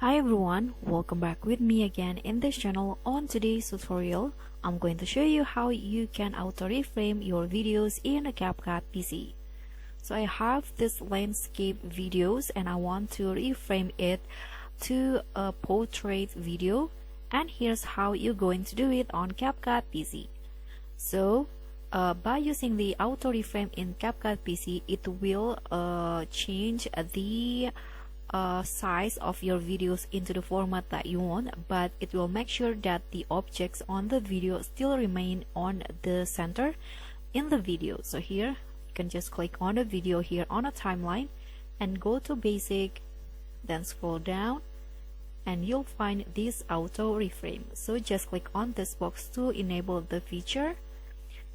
Hi everyone, welcome back with me again in this channel. On today's tutorial, I'm going to show you how you can auto-reframe your videos in a CapCut PC. So I have this landscape videos and I want to reframe it to a portrait video, and here's how you're going to do it on CapCut PC. So by using the auto-reframe in CapCut PC, it will change the size of your videos into the format that you want, but it will make sure that the objects on the video still remain on the center in the video. So here you can just click on the video here on a timeline and go to basic, then scroll down and you'll find this auto reframe. So just click on this box to enable the feature.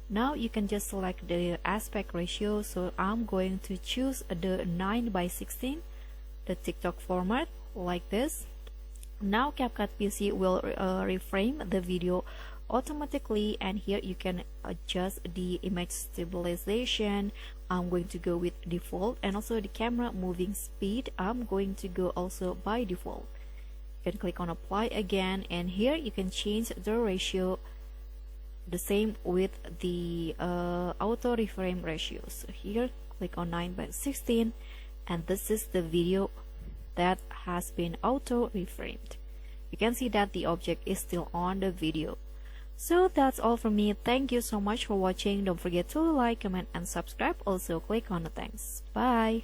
Now you can just select the aspect ratio, so I'm going to choose the 9:16, the TikTok format, like this. Now CapCut PC will reframe the video automatically, and here you can adjust the image stabilization. I'm going to go with default, and also the camera moving speed I'm going to go also by default. You can click on apply again, and here you can change the ratio the same with the auto reframe ratio. So here click on 9:16, and this is the video that has been auto reframed. You can see that the object is still on the video. So that's all from me. Thank you so much for watching. Don't forget to like, comment and subscribe. Also click on the thanks. Bye.